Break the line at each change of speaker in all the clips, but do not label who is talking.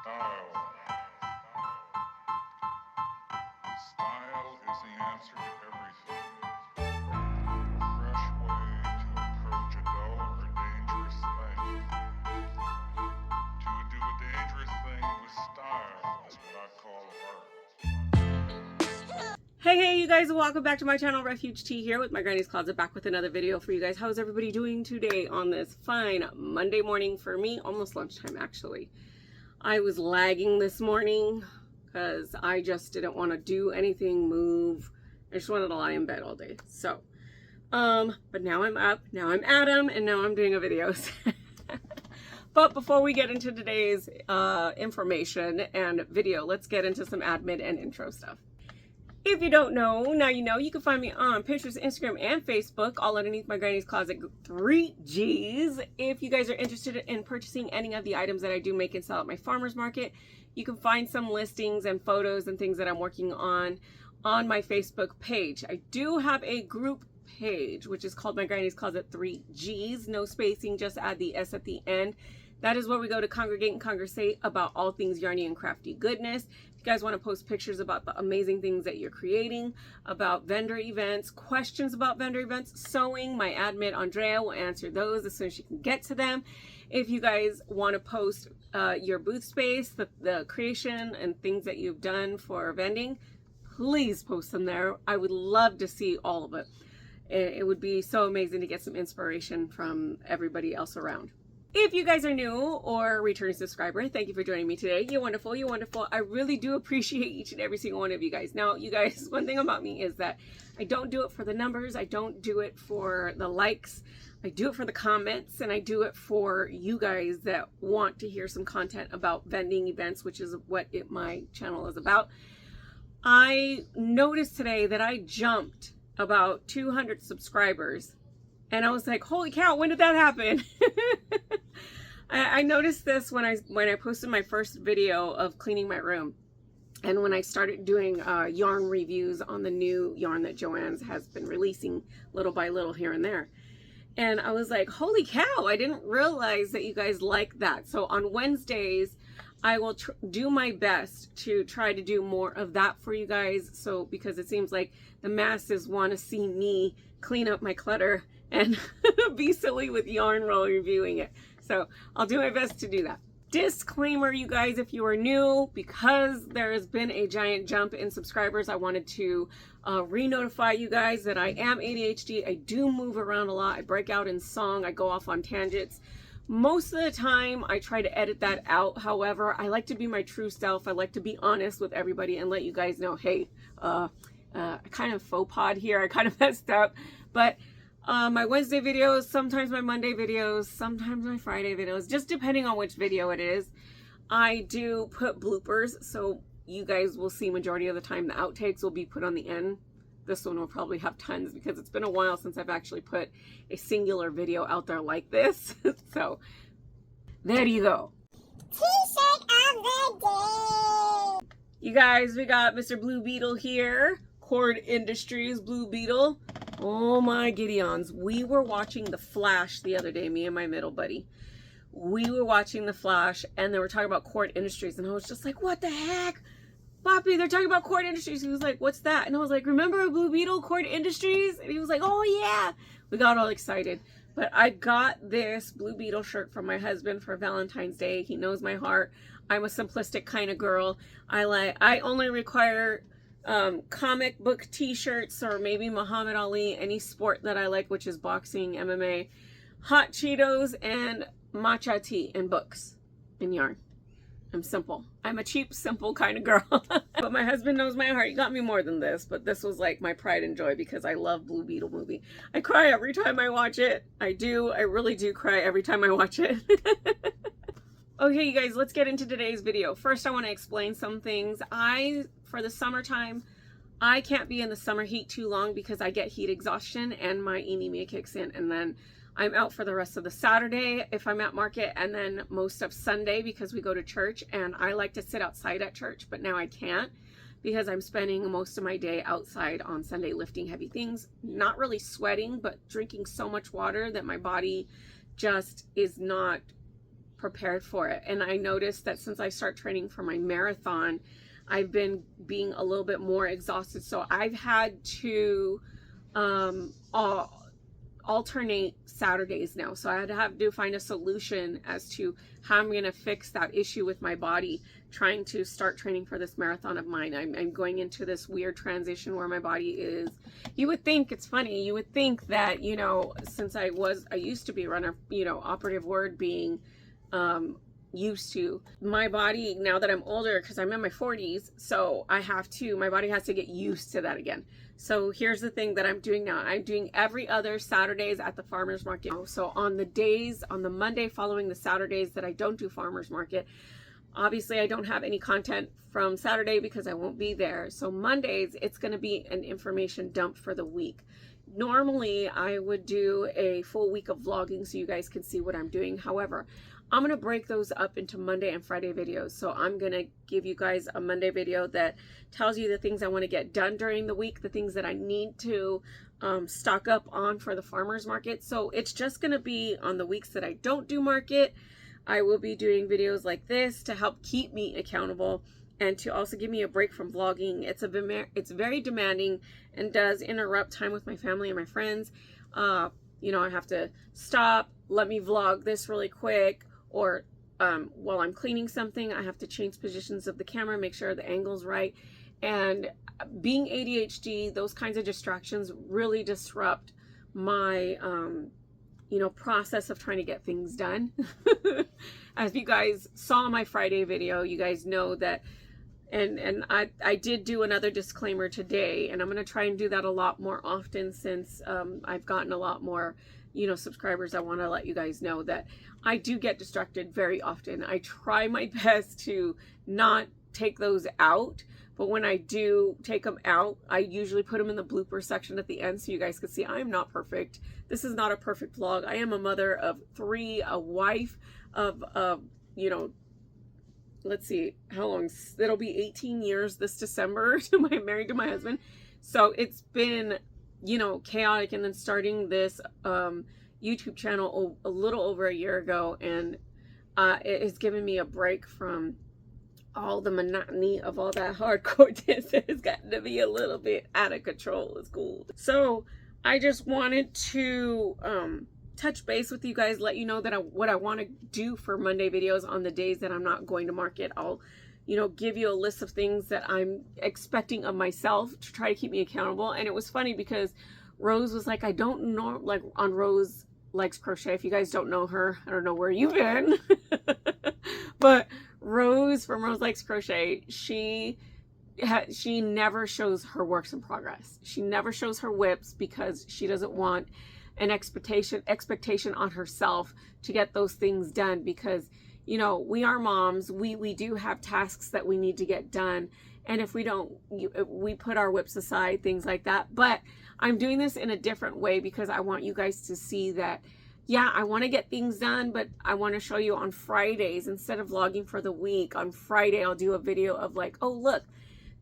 Style. Style is the answer to everything. A fresh way to approach a dull or dangerous thing. To do a dangerous thing with style is what I call art.
Hey you guys, welcome back to my channel. Refuge Tea here with my Granny's Closet, back with another video for you guys. How's everybody doing today on this fine Monday morning for me? Almost lunchtime actually. I was lagging this morning because I just didn't want to do anything, move. I just wanted to lie in bed all day. So, but now I'm up, now I'm Adam, and now I'm doing a video. But before we get into today's information and video, let's get into some admin and intro stuff. If you don't know, now you know. You can find me on Pinterest, Instagram, and Facebook, all underneath my Granny's Closet 3Gs. If you guys are interested in purchasing any of the items that I do make and sell at my farmer's market, you can find some listings and photos and things that I'm working on my Facebook page. I do have a group page, which is called my Granny's Closet 3Gs. No spacing, just add the S at the end. That is where we go to congregate and conversate about all things yarny and crafty goodness. If you guys want to post pictures about the amazing things that you're creating, about vendor events, questions about vendor events, sewing, my admin Andrea will answer those as soon as she can get to them. If you guys want to post your booth space, the creation and things that you've done for vending, please post them there. I would love to see all of it. It would be so amazing to get some inspiration from everybody else around. If you guys are new or a returning subscriber, thank you for joining me today. You're wonderful. You're wonderful. I really do appreciate each and every single one of you guys. Now, you guys, one thing about me is that I don't do it for the numbers. I don't do it for the likes. I do it for the comments, and I do it for you guys that want to hear some content about vending events, which is what my channel is about. I noticed today that I jumped about 200 subscribers, and I was like, holy cow, when did that happen? I noticed this when I posted my first video of cleaning my room, and when I started doing yarn reviews on the new yarn that Joann's has been releasing little by little here and there. And I was like, holy cow, I didn't realize that you guys like that. So on Wednesdays, I will do my best to try to do more of that for you guys. So because it seems like the masses want to see me clean up my clutter and be silly with yarn while reviewing it. So I'll do my best to do that. Disclaimer, you guys, if you are new, because there has been a giant jump in subscribers, I wanted to re-notify you guys that I am ADHD. I do move around a lot. I break out in song. I go off on tangents. Most of the time, I try to edit that out. However, I like to be my true self. I like to be honest with everybody and let you guys know, hey, I kind of faux pod here. I kind of messed up. But my Wednesday videos, sometimes my Monday videos, sometimes my Friday videos, just depending on which video it is. I do put bloopers, so you guys will see majority of the time the outtakes will be put on the end. This one will probably have tons because it's been a while since I've actually put a singular video out there like this. So there you go.
T-shirt of the day.
You guys, we got Mr. Blue Beetle here. Cord Industries Blue Beetle. Oh my Gideons. We were watching The Flash the other day, me and my middle buddy. We were watching The Flash and they were talking about Cord Industries, and I was just like, what the heck? Poppy, they're talking about Cord Industries. He was like, what's that? And I was like, remember Blue Beetle, Cord Industries? And he was like, oh yeah. We got all excited. But I got this Blue Beetle shirt from my husband for Valentine's Day. He knows my heart. I'm a simplistic kind of girl. I only require comic book t-shirts or maybe Muhammad Ali, any sport that I like, which is boxing, MMA, hot Cheetos, and matcha tea and books and yarn. I'm simple. I'm a cheap, simple kind of girl. But my husband knows my heart. He got me more than this, but this was like my pride and joy because I love Blue Beetle movie. I cry every time I watch it. I do. I really do cry every time I watch it. Okay, you guys, let's get into today's video. First, I want to explain some things. For the summertime, I can't be in the summer heat too long because I get heat exhaustion and my anemia kicks in, and then I'm out for the rest of the Saturday if I'm at market, and then most of Sunday because we go to church, and I like to sit outside at church, but now I can't because I'm spending most of my day outside on Sunday lifting heavy things, not really sweating, but drinking so much water that my body just is not prepared for it. And I noticed that since I start training for my marathon, I've been being a little bit more exhausted. So I've had to alternate Saturdays now. So I have to find a solution as to how I'm going to fix that issue with my body trying to start training for this marathon of mine. I'm going into this weird transition where my body is, you would think, it's funny, you would think that, you know, since I used to be a runner, you know, operative word being used to, my body, now that I'm older, because I'm in my 40s, so my body has to get used to that again. So here's the thing that I'm doing now. I'm doing every other Saturdays at the farmer's market. So on the Monday following the Saturdays that I don't do farmer's market, obviously I don't have any content from Saturday because I won't be there. So Mondays, it's going to be an information dump for the week. Normally I would do a full week of vlogging so you guys can see what I'm doing. However, I'm going to break those up into Monday and Friday videos. So I'm going to give you guys a Monday video that tells you the things I want to get done during the week, the things that I need to stock up on for the farmer's market. So it's just going to be on the weeks that I don't do market. I will be doing videos like this to help keep me accountable and to also give me a break from vlogging. It's very demanding and does interrupt time with my family and my friends. You know, I have to stop, let me vlog this really quick, or while I'm cleaning something, I have to change positions of the camera, make sure the angle's right. And being ADHD, those kinds of distractions really disrupt my, you know, process of trying to get things done. As you guys saw my Friday video, you guys know that, and I did do another disclaimer today, and I'm going to try and do that a lot more often since I've gotten a lot more, you know, subscribers. I want to let you guys know that I do get distracted very often. I try my best to not take those out, but when I do take them out, I usually put them in the blooper section at the end so you guys can see I am not perfect. This is not a perfect vlog. I am a mother of 3, a wife of, you know, let's see how long, it'll be 18 years this December to married to my husband. So it's been, you know, chaotic. And then starting this YouTube channel a little over a year ago, and it has given me a break from all the monotony of all that hardcore. It has gotten to be a little bit out of control. It's cool. So I just wanted to touch base with you guys, let you know that what I want to do for Monday videos on the days that I'm not going to market. I'll, you know, give you a list of things that I'm expecting of myself to try to keep me accountable. And it was funny because Rose was like, I don't know, like on Rose Likes Crochet. If you guys don't know her, I don't know where you've been. But Rose from Rose Likes Crochet, she never shows her works in progress. She never shows her whips because she doesn't want an expectation on herself to get those things done, because, you know, we are moms. We do have tasks that we need to get done. And if we don't, we put our whips aside, things like that. But I'm doing this in a different way because I want you guys to see that, yeah, I want to get things done, but I want to show you on Fridays, instead of vlogging for the week, on Friday, I'll do a video of like, oh, look,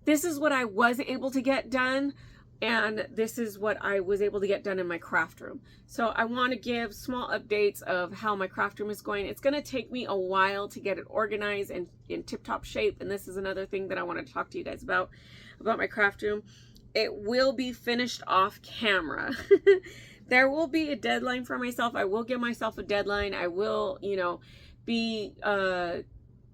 this is what I was able to get done. And this is what I was able to get done in my craft room. So I want to give small updates of how my craft room is going. It's going to take me a while to get it organized and in tip-top shape. And this is another thing that I want to talk to you guys about my craft room. It will be finished off camera. There will be a deadline for myself. I will give myself a deadline. I will, you know, be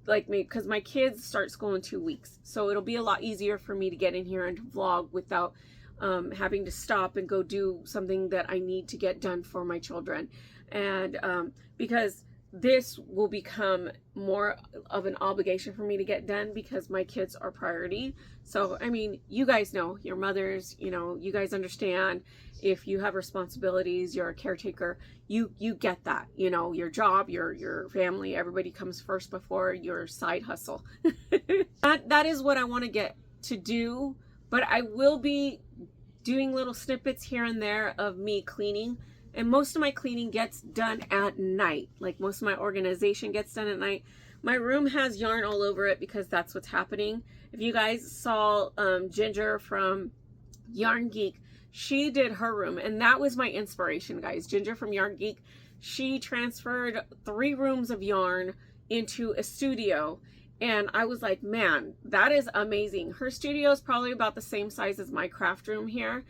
like me, because my kids start school in 2 weeks. So it'll be a lot easier for me to get in here and to vlog without having to stop and go do something that I need to get done for my children. And because this will become more of an obligation for me to get done because my kids are priority. So, I mean, you guys know, your mothers, you know, you guys understand if you have responsibilities, you're a caretaker, you get that, you know, your job, your family, everybody comes first before your side hustle. That is what I want to get to do. But I will be doing little snippets here and there of me cleaning. And most of my cleaning gets done at night. Like most of my organization gets done at night. My room has yarn all over it because that's what's happening. If you guys saw Ginger from Yarn Geek, she did her room. And that was my inspiration, guys. Ginger from Yarn Geek, She transferred 3 rooms of yarn into a studio, and I was like, man, that is amazing. Her studio is probably about the same size as my craft room here.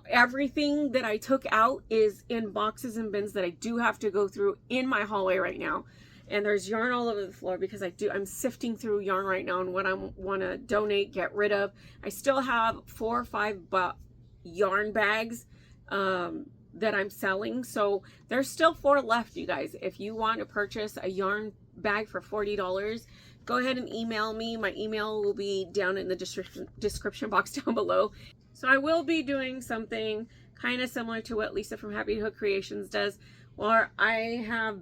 Everything that I took out is in boxes and bins that I do have to go through in my hallway right now. And there's yarn all over the floor because I'm sifting through yarn right now and what I want to donate, get rid of. I still have 4 or 5 yarn bags that I'm selling. So there's still 4 left, you guys. If you want to purchase a yarn bag for $40, go ahead and email me. My email will be down in the description box down below. So I will be doing something kind of similar to what Lisa from Happy Hook Creations does, where I have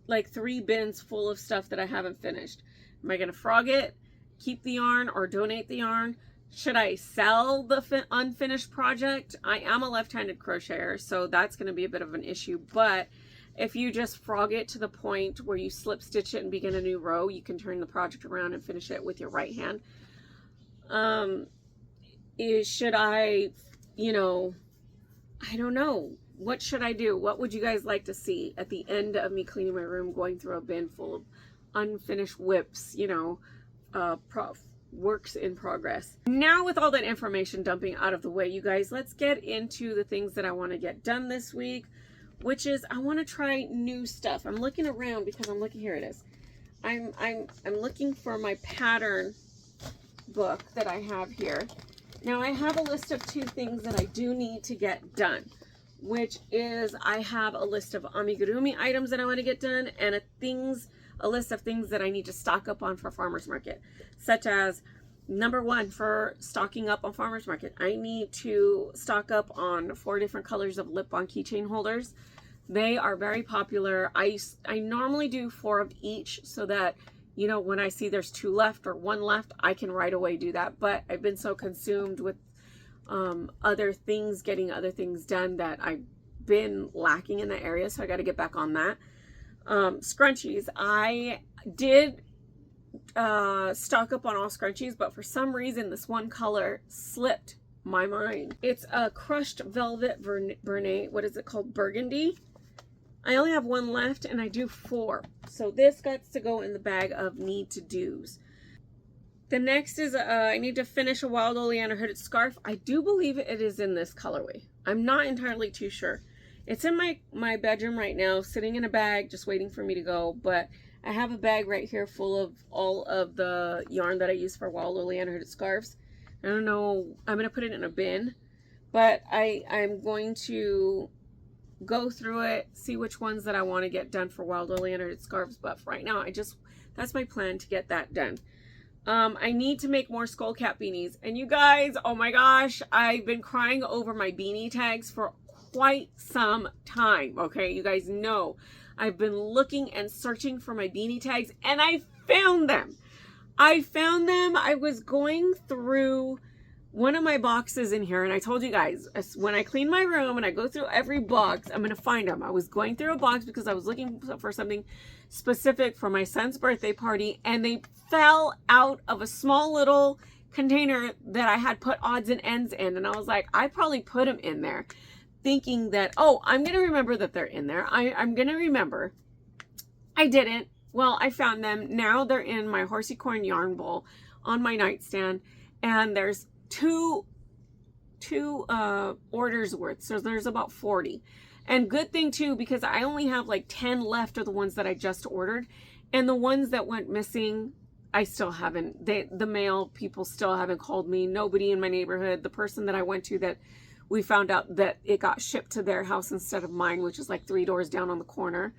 like 3 bins full of stuff that I haven't finished. Am I going to frog it, keep the yarn, or donate the yarn? Should I sell the unfinished project? I am a left-handed crocheter, so that's going to be a bit of an issue. But if you just frog it to the point where you slip stitch it and begin a new row, you can turn the project around and finish it with your right hand. Should I, you know, I don't know. What should I do? What would you guys like to see at the end of me cleaning my room, going through a bin full of unfinished whips, you know, works in progress? Now with all that information dumping out of the way, you guys, let's get into the things that I want to get done this week, which is I want to try new stuff. I'm looking around because I'm looking, here it is. I'm looking for my pattern book that I have here. Now I have a list of 2 things that I do need to get done, which is I have a list of amigurumi items that I want to get done, and a list of things that I need to stock up on for farmers market, such as number 1, for stocking up on farmers market, I need to stock up on 4 different colors of lip-on keychain holders. They are very popular. I normally do 4 of each so that, you know, when I see there's 2 left or 1 left, I can right away do that. But I've been so consumed with other things, getting other things done, that I've been lacking in that area. So I got to get back on that. Scrunchies. I did stock up on all scrunchies, but for some reason this one color slipped my mind. It's a crushed velvet Bernay. What is it called? Burgundy. I only have 1 left and I do 4. So this got to go in the bag of need to do's. The next is I need to finish a wild oleander hooded scarf. I do believe it is in this colorway. I'm not entirely too sure. It's in my bedroom right now, sitting in a bag, just waiting for me to go. But I have a bag right here full of all of the yarn that I use for wild oleander hooded scarves. I don't know, I'm going to put it in a bin, but I'm going to go through it, see which ones that I want to get done for wild oleander scarves. But for right now, that's my plan, to get that done. I need to make more skull cap beanies. And you guys, oh my gosh, I've been crying over my beanie tags for quite some time. Okay, you guys know I've been looking and searching for my beanie tags, and I found them. I was going through one of my boxes in here, and I told you guys, when I clean my room and I go through every box, I'm going to find them. I was going through a box because I was looking for something specific for my son's birthday party, and they fell out of a small little container that I had put odds and ends in. And I was like, I probably put them in there thinking that, oh, I'm going to remember that they're in there. I'm going to remember. I didn't. Well, I found them. Now they're in my horsey corn yarn bowl on my nightstand, and there's two orders worth, so there's about 40. And good thing too, because I only have like 10 left of the ones that I just ordered, and the ones that went missing, I still haven't, the mail people still haven't called me. Nobody in my neighborhood. The person that I went to, that we found out that it got shipped to their house instead of mine, which is like 3 doors down on the corner,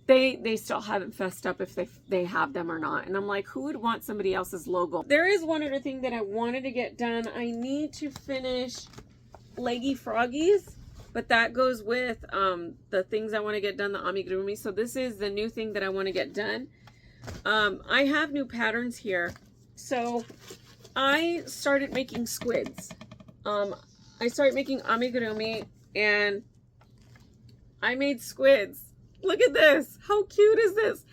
they still haven't fessed up if they have them or not. And I'm like, who would want somebody else's logo? There is one other thing that I wanted to get done. I need to finish leggy froggies, but that goes with the things I want to get done, the amigurumi. So this is the new thing that I want to get done. I have new patterns here. So I started making squids. I started making amigurumi, and I made squids. Look at this. How cute is this?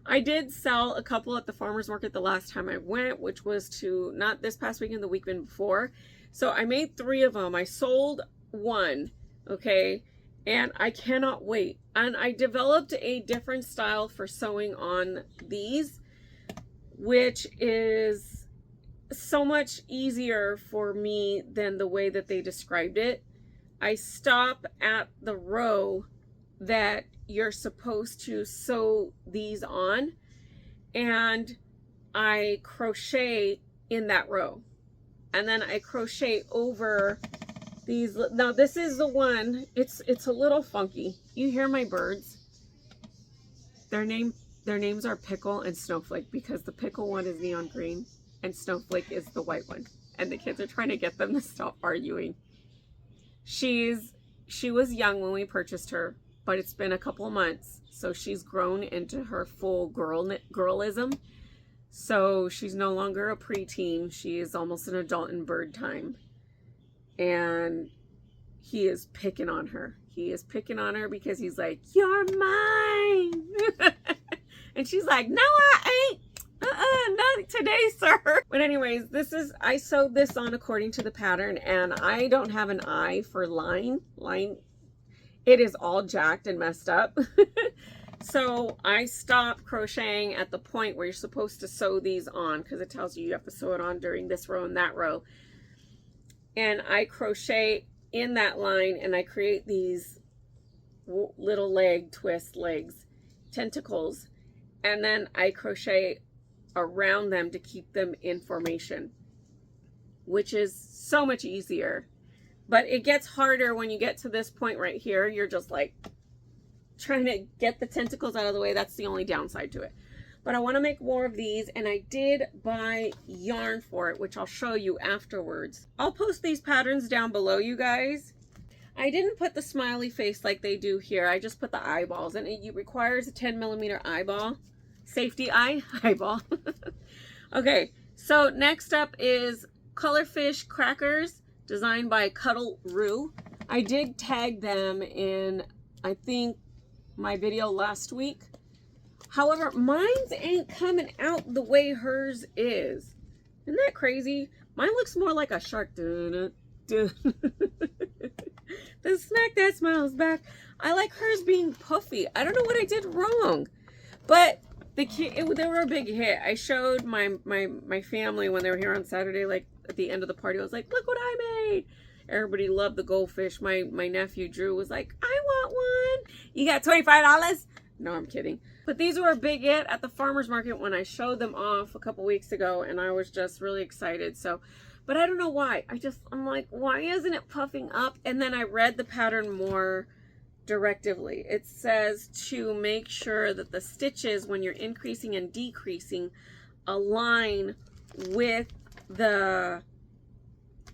I did sell a couple at the farmer's market the last time I went, which was to, not this past weekend, the weekend before. So I made 3 of them. I sold 1, okay? and I cannot wait. And I developed a different style for sewing on these, which is so much easier for me than the way that they described it. I stop at the row that you're supposed to sew these on, and I crochet in that row, and then I crochet over these. Now this is the one, it's a little funky. You hear my birds? Their names are Pickle and Snowflake, because the Pickle one is neon green and Snowflake is the white one, and the kids are trying to get them to stop arguing. She was young when we purchased her, but it's been a couple of months, so she's grown into her full girlism. So she's no longer a preteen. She is almost an adult in bird time. And he is picking on her. He is picking on her because he's like, "You're mine." And she's like, "No, I ain't. Not today, sir." But anyways, I sewed this on according to the pattern, and I don't have an eye for line. It is all jacked and messed up. So I stopped crocheting at the point where you're supposed to sew these on, because it tells you have to sew it on during this row and that row. And I crochet in that line, and I create these little twist legs, tentacles, and then I crochet around them to keep them in formation, which is so much easier. But it gets harder when you get to this point right here. You're just like trying to get the tentacles out of the way. That's the only downside to it. But I want to make more of these, and I did buy yarn for it, which I'll show you afterwards. I'll post these patterns down below, you guys. I didn't put the smiley face like they do here. I just put the eyeballs, and it requires a 10mm eyeball. Safety eyeball. Okay, so next up is Colorfish crackers, designed by Cuddle Roo. I did tag them in, I think, my video last week. However, mine's ain't coming out the way hers is. Isn't that crazy? Mine looks more like a shark. The snack that smiles back. I like hers being puffy. I don't know what I did wrong, but they were a big hit. I showed my family when they were here on Saturday, like at the end of the party. I was like, "Look what I made." Everybody loved the goldfish. My nephew Drew was like, "I want one." "You got $25? No, I'm kidding. But these were a big hit at the farmer's market when I showed them off a couple weeks ago, and I was just really excited. So, but I don't know why. I'm like, why isn't it puffing up? And then I read the pattern more directively. It says to make sure that the stitches, when you're increasing and decreasing, align with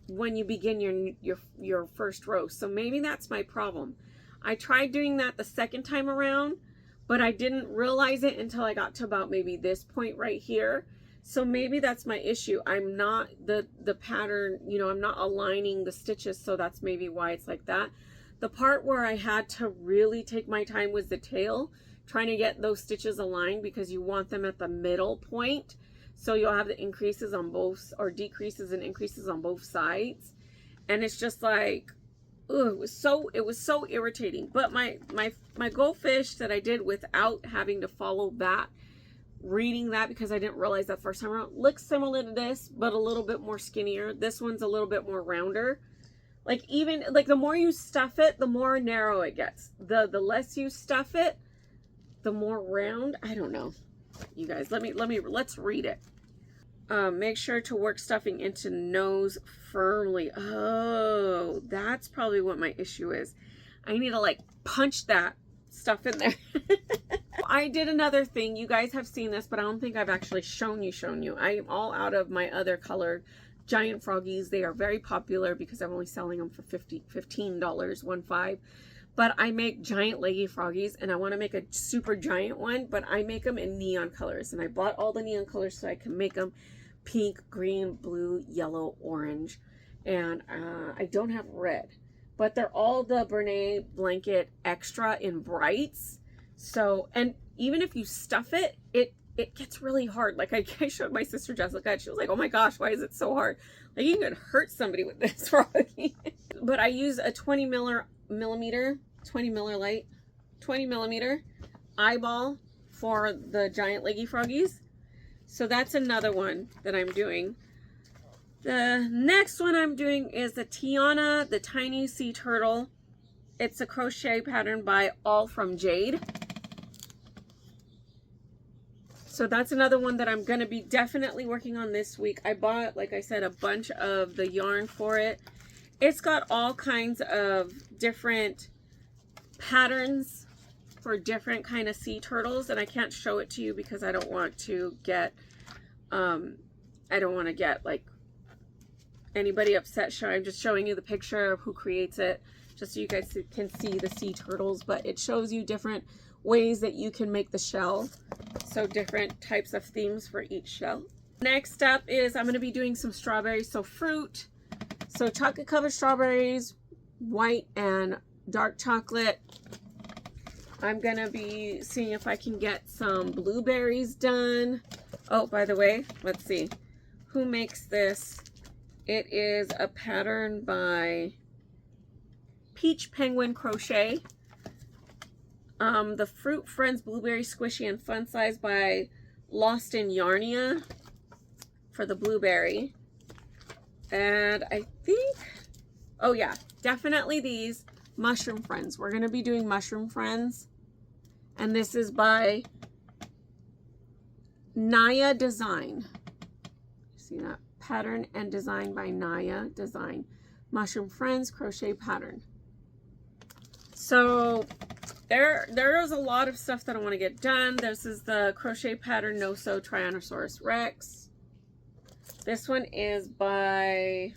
when you begin your first row. So maybe that's my problem. I tried doing that the second time around, but I didn't realize it until I got to about maybe this point right here. So maybe that's my issue. I'm not the pattern, I'm not aligning the stitches, so that's maybe why it's like that. The part where I had to really take my time was the tail, trying to get those stitches aligned, because you want them at the middle point. So you'll have the increases on both, or decreases and increases on both sides. And it's just like, ugh, it was so irritating. But my goldfish that I did without having to follow that, reading that, because I didn't realize that first time around, looks similar to this, but a little bit more skinnier. This one's a little bit more rounder. Like, even like the more you stuff it, the more narrow it gets. The less you stuff it, the more round. I don't know. You guys, let's read it. Make sure to work stuffing into nose firmly. Oh, that's probably what my issue is. I need to like punch that stuff in there. I did another thing. You guys have seen this, but I don't think I've actually shown you. I am all out of my other colored giant froggies. They are very popular because I'm only selling them for $15, 15. But I make giant leggy froggies, and I want to make a super giant one, but I make them in neon colors. And I bought all the neon colors so I can make them pink, green, blue, yellow, orange. And I don't have red, but they're all the Brene blanket extra in brights. So, and even if you stuff it, it gets really hard. Like I showed my sister Jessica, and she was like, "Oh my gosh, why is it so hard?" Like, you can hurt somebody with this froggy. But I use a 20 millimeter 20 millimeter eyeball for the giant leggy froggies. So that's another one that I'm doing. The next one I'm doing is the Tiana, the tiny sea turtle. It's a crochet pattern by All from Jade. So that's another one that I'm going to be definitely working on this week. I bought, like I said, a bunch of the yarn for it. It's got all kinds of different patterns for different kind of sea turtles, and I can't show it to you because I don't want to get like anybody upset. I'm just showing you the picture of who creates it just so you guys can see the sea turtles, but it shows you different ways that you can make the shell. So different types of themes for each shell. Next up is I'm going to be doing some strawberries. So fruit, so chocolate covered strawberries, white and dark chocolate. I'm going to be seeing if I can get some blueberries done. Oh, by the way, let's see who makes this. It is a pattern by Peach Penguin Crochet. The Fruit Friends Blueberry Squishy and Fun Size by Lost in Yarnia for the blueberry. And I think, oh yeah, definitely these Mushroom Friends. We're going to be doing Mushroom Friends. And this is by Naya Design. See that? Pattern and design by Naya Design. Mushroom Friends crochet pattern. So there is a lot of stuff that I want to get done. This is the crochet pattern No Sew Tyrannosaurus Rex. This one is by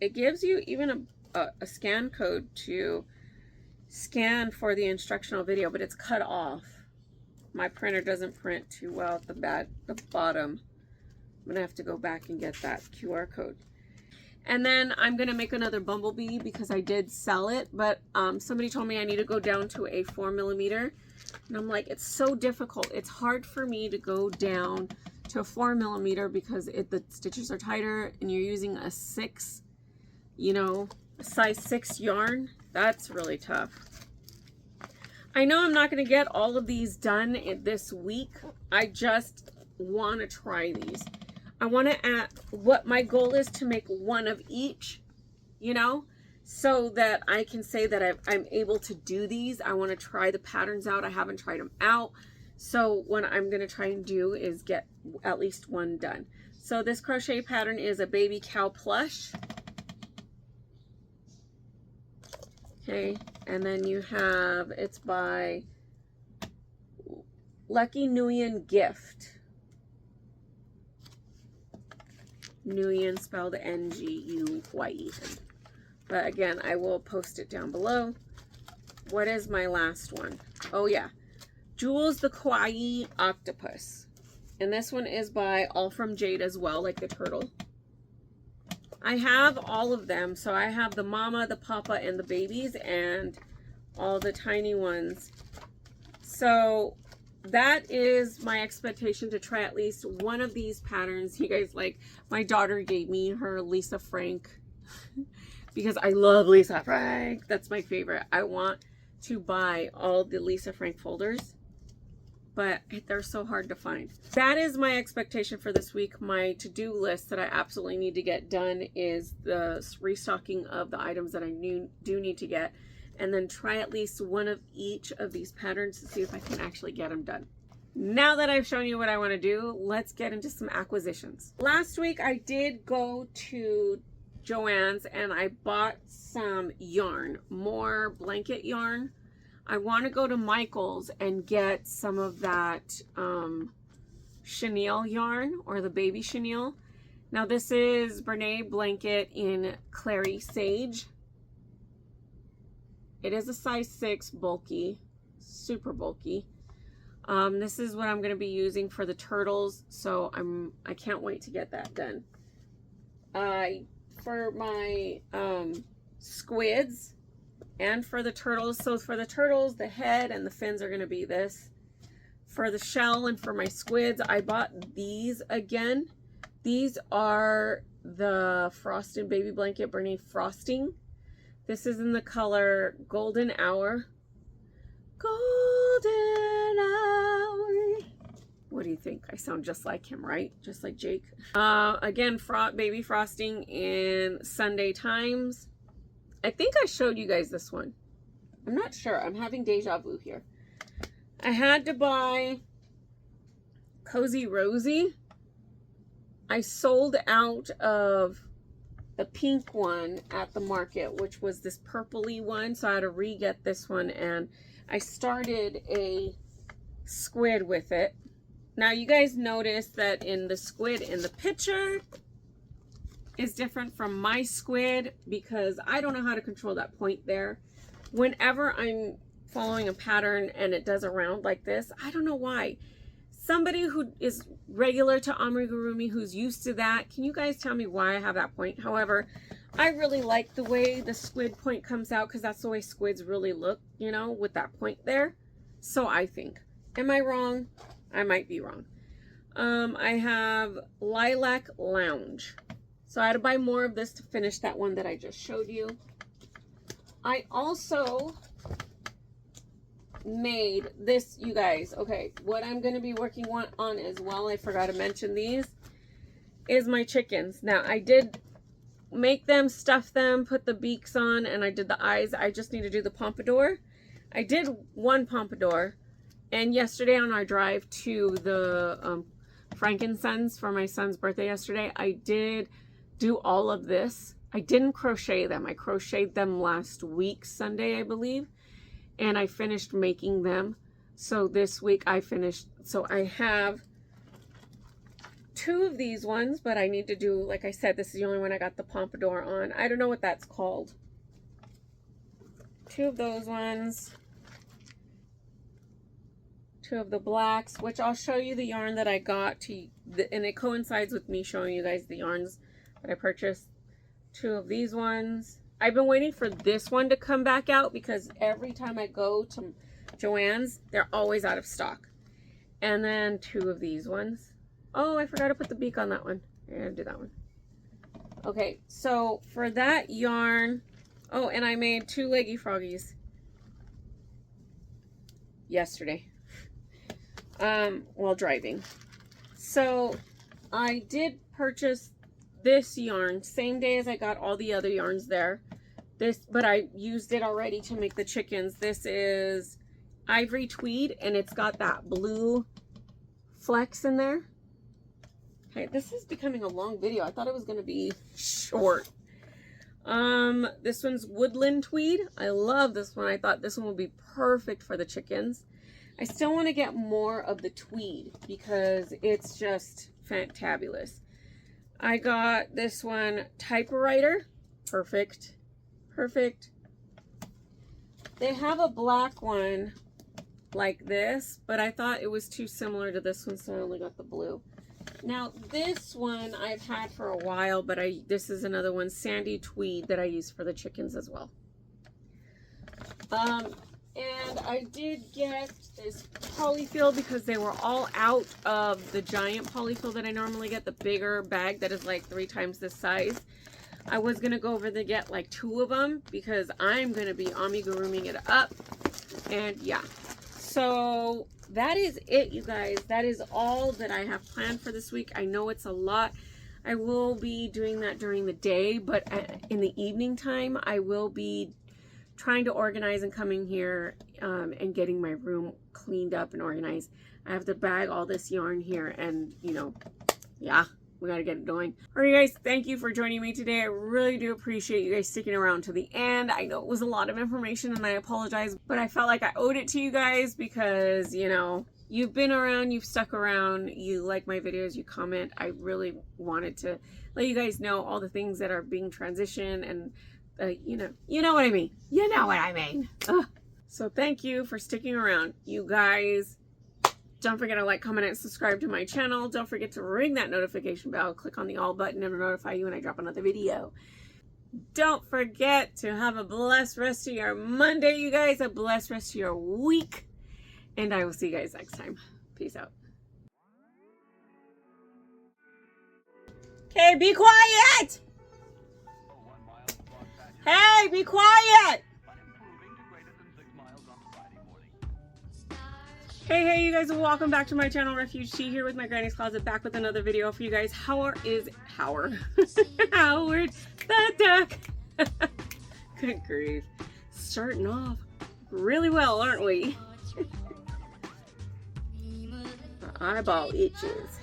it gives you even a scan code to scan for the instructional video, but it's cut off. My printer doesn't print too well at the bottom. I'm gonna have to go back and get that QR code. And then I'm gonna make another bumblebee because I did sell it, but somebody told me I need to go down to a 4 millimeter, and I'm like, it's so difficult. It's hard for me to go down to a 4 millimeter because the stitches are tighter, and you're using a 6, you know, a size 6 yarn. That's really tough. I know I'm not going to get all of these done this week. I just want to try these. I want to add, what my goal is to make one of each, you know, so that I can say that I'm able to do these. I want to try the patterns out. I haven't tried them out. So what I'm going to try and do is get at least one done. So this crochet pattern is a baby cow plush. Okay, and then you have, it's by Lucky Nguyen Gift. Nguyen spelled N-G-U-Y-E. But again, I will post it down below. What is my last one? Oh yeah, Jules the Kawaii Octopus. And this one is by All from Jade as well, like the turtle. I have all of them. So I have the mama, the papa, and the babies, and all the tiny ones. So that is my expectation, to try at least one of these patterns. You guys, like, my daughter gave me her Lisa Frank because I love Lisa Frank. That's my favorite. I want to buy all the Lisa Frank folders, but they're so hard to find. That is my expectation for this week. My to-do list that I absolutely need to get done is the restocking of the items that I do need to get, and then try at least one of each of these patterns to see if I can actually get them done. Now that I've shown you what I want to do, let's get into some acquisitions. Last week I did go to Joann's and I bought some yarn, more blanket yarn. I want to go to Michael's and get some of that chenille yarn, or the baby chenille. Now this is Brene blanket in Clary Sage. It is a size 6, bulky, super bulky. This is what I'm going to be using for the turtles, so I can't wait to get that done. For my squids, and for the turtles, so for the turtles, the head and the fins are going to be this. For the shell and for my squids, I bought these again. These are the Frosted Baby Blanket Bernie Frosting. This is in the color Golden Hour. Golden Hour. What do you think? I sound just like him, right? Just like Jake. Again, baby frosting in Sunday Times. I think I showed you guys this one. I'm not sure. I'm having deja vu here. I had to buy Cozy Rosie. I sold out of the pink one at the market, which was this purpley one. So I had to re-get this one, and I started a squid with it. Now you guys notice that in the squid in the picture is different from my squid because I don't know how to control that point there. Whenever I'm following a pattern and it does a round like this, I don't know why. Somebody who is regular to amigurumi, who's used to that, can you guys tell me why I have that point? However, I really like the way the squid point comes out because that's the way squids really look, you know, with that point there. So I think. Am I wrong? I might be wrong. I have Lilac Lounge. So I had to buy more of this to finish that one that I just showed you. I also made this, you guys. Okay, what I'm going to be working on as well, I forgot to mention these, is my chickens. Now, I did make them, stuff them, put the beaks on, and I did the eyes. I just need to do the pompadour. I did one pompadour. And yesterday on our drive to the Frankensons for my son's birthday yesterday, I did do all of this. I didn't crochet them. I crocheted them last week, Sunday, I believe. And I finished making them. So this week I finished. So I have 2 of these ones, but I need to do, like I said, this is the only one I got the pompadour on. I don't know what that's called. 2 of those ones. 2 of the blacks, which I'll show you the yarn that I got to, and it coincides with me showing you guys the yarns that I purchased. 2 of these ones. I've been waiting for this one to come back out because every time I go to Joann's, they're always out of stock. And then 2 of these ones. Oh, I forgot to put the beak on that one. I gotta do that one. Okay, so for that yarn, oh, and I made 2 leggy froggies yesterday. While driving. So I did purchase this yarn same day as I got all the other yarns there. But I used it already to make the chickens. This is Ivory Tweed, and it's got that blue flecks in there. Okay, this is becoming a long video. I thought it was going to be short. This one's Woodland Tweed. I love this one. I thought this one would be perfect for the chickens. I still want to get more of the tweed because it's just fantabulous. I got this one, Typewriter. Perfect. Perfect. They have a black one like this, but I thought it was too similar to this one, so I only got the blue. Now, this one I've had for a while, but this is another one, Sandy Tweed, that I use for the chickens as well. And I did get this polyfill because they were all out of the giant polyfill that I normally get, the bigger bag that is like 3 times this size. I was going to go over to get like 2 of them because I'm going to be amigurumiing it up. And yeah, so that is it, you guys. That is all that I have planned for this week. I know it's a lot. I will be doing that during the day, but in the evening time, I will be trying to organize and coming here and getting my room cleaned up and organized. I have to bag all this yarn here and, you know, yeah, we got to get it going. All right, guys, thank you for joining me today. I really do appreciate you guys sticking around to the end. I know it was a lot of information and I apologize, but I felt like I owed it to you guys because, you know, you've been around, you've stuck around, you like my videos, you comment. I really wanted to let you guys know all the things that are being transitioned and you know what I mean. You know what I mean. Ugh. So thank you for sticking around. You guys, don't forget to like, comment, and subscribe to my channel. Don't forget to ring that notification bell. Click on the all button and it'll notify you when I drop another video. Don't forget to have a blessed rest of your Monday, you guys. A blessed rest of your week. And I will see you guys next time. Peace out. Okay, be quiet! Hey, be quiet! Hey, you guys, welcome back to my channel, Refuge Tea, here with my Granny's Closet, back with another video for you guys. Howard the duck. Good grief. Starting off really well, aren't we? My eyeball itches.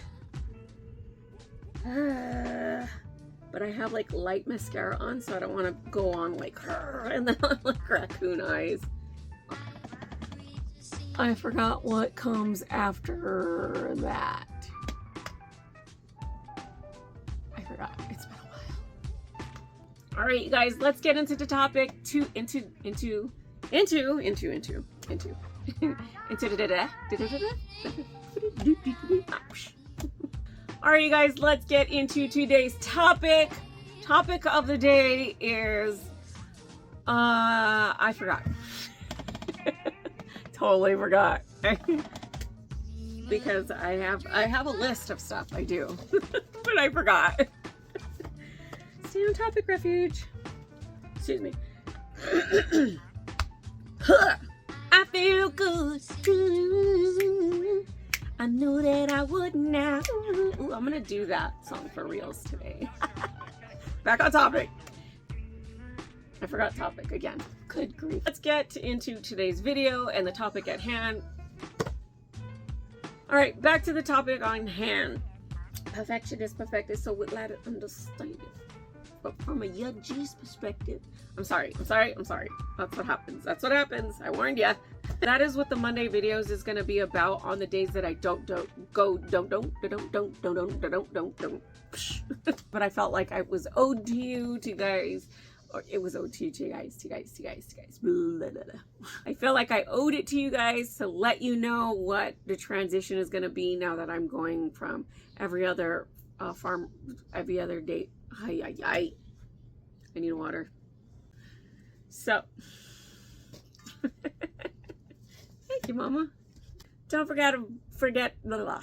But I have like light mascara on, so I don't want to go on like her and then like raccoon eyes. I forgot what comes after that. I forgot. It's been a while. All right, you guys, let's get into the topic. All right, you guys, let's get into today's topic. Topic of the day is I forgot. Totally forgot. Because I have a list of stuff I do, but I forgot. Stay on topic, Refuge. Excuse me. I feel good. I knew that I would now. Ooh, I'm gonna do that song for reals today. Back on topic. I forgot topic again. Good grief. Let's get into today's video and the topic at hand. All right, back to the topic on hand. Perfection is perfected, so we're glad to understand it. But from a Yudgy's perspective, I'm sorry. That's what happens. That's what happens. I warned ya. That is what the Monday videos is going to be about on the days that I don't. But I felt like I was owed to you guys. Or it was owed to you guys. Blah, blah, blah. I feel like I owed it to you guys to let you know what the transition is going to be now that I'm going from every other every other day. I need water. So, thank you, Mama. Don't forget. Blah, blah.